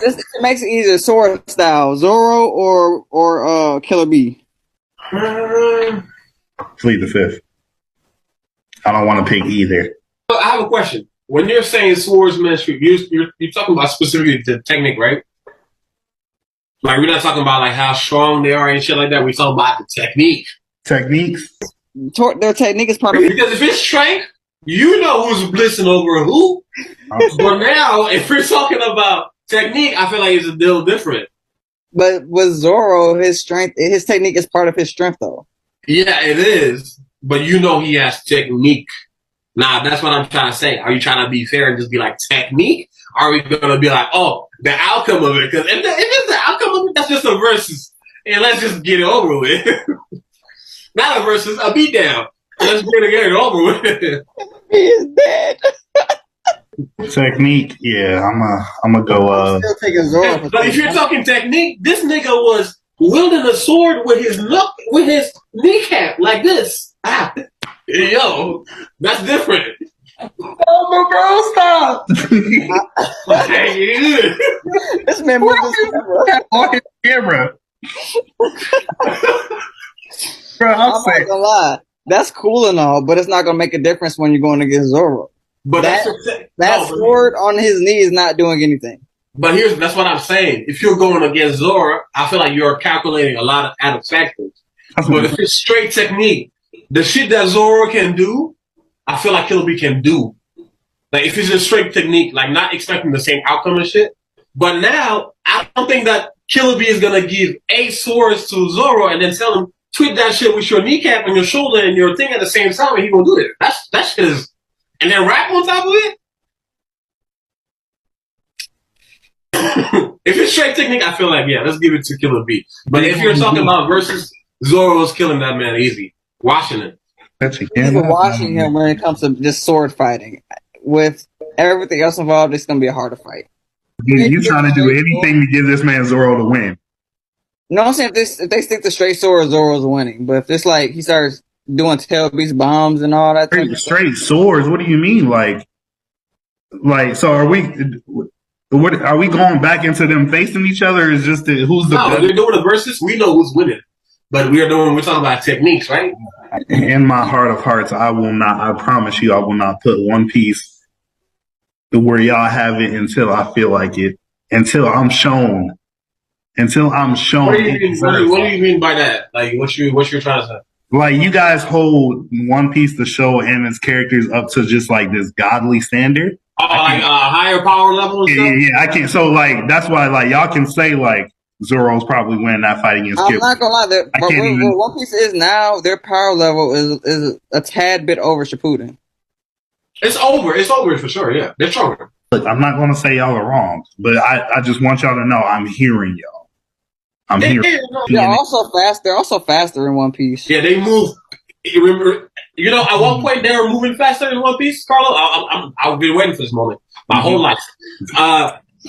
This makes it easier. Sword style, Zoro or Killer B. Plead the fifth. I don't want to pick either. I have a question. When you're saying swordsmanship, you're talking about specifically the technique, right? Like we're not talking about like how strong they are and shit like that. We're talking about the technique. Techniques. Their technique is part of because if it's strength, you know who's blitzing over who. But now, if we're talking about technique, I feel like it's a deal different. But with Zoro, his technique is part of his strength, though. Yeah, it is. But you know he has technique. Nah, that's what I'm trying to say. Are you trying to be fair and just be like technique? Or are we going to be like, oh, the outcome of it? Because if it's the outcome of it, that's just a versus. And let's just get it over with. Not a versus, a beatdown. Let's get it over with. He is dead. Technique, yeah, I'm gonna go. Still taking Zoro. But if you're talking technique, this nigga was wielding a sword with his kneecap like this. Ah, yo, that's different. Oh, bro, stop! This man moved on his camera. Bro, I'm not gonna lie. That's cool and all, but it's not gonna make a difference when you're going against Zoro. But that sword on his knee is not doing anything. But that's what I'm saying. If you're going against Zoro, I feel like you're calculating a lot of added factors. But if it's straight technique, the shit that Zoro can do, I feel like Killer B can do. Like if it's just straight technique, like not expecting the same outcome and shit. But now I don't think that Killer B is gonna give 8 swords to Zoro and then tell him tweak that shit with your kneecap and your shoulder and your thing at the same time, and he gonna do it. That shit is. And then rap on top of it? If it's straight technique, I feel like, yeah, let's give it to Killer B. But if you're talking about versus, Zoro's killing that man easy. Watching it. Even watching him when it comes to just sword fighting. With everything else involved, it's going to be a harder fight. You trying to do anything to give this man Zoro to win. No, I'm saying if they stick to straight sword, Zoro's winning. But if it's like he starts doing tail beast bombs and all that. Straight swords. What do you mean? Like, so are we going back into them facing each other? Or is just who's the? No, they're doing the versus. We know who's winning, but we're talking about techniques, right? In my heart of hearts, I will not. I promise you, I will not put One Piece where y'all have it until I feel like it. Until I'm shown. What do you mean by that? Like, what you're trying to say? Like, you guys hold One Piece, the show, and its characters up to just, like, this godly standard. Oh, like a higher power level and stuff? Yeah, I can't. So, like, that's why, like, y'all can say, like, Zoro's probably winning that fight against Killer. I'm not gonna lie. Where One Piece is now, their power level is a tad bit over Shippuden. It's over. It's over for sure, yeah. They're stronger. Look, I'm not going to say y'all are wrong, but I just want y'all to know I'm hearing y'all. I'm hearing. They're also faster in One Piece. Yeah, they move. Remember, at one point they were moving faster in One Piece, Carlo. I've been waiting for this moment my whole life.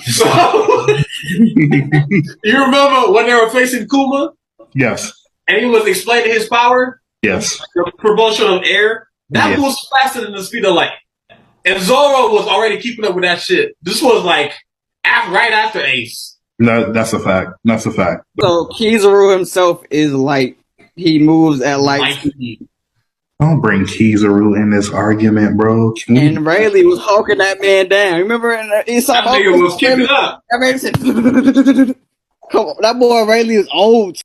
So you remember when they were facing Kuma? Yes. And he was explaining his power? Yes. The propulsion of air. That was faster than the speed of light. And Zoro was already keeping up with that shit. This was like right after Ace. No, that's a fact. That's a fact. So Kizaru himself is light. He moves at light speed. Don't bring Kizaru in this argument, bro. And Rayleigh was hawking that man down. Remember? That nigga was keeping up. That man said, "Come on, that boy Rayleigh is old."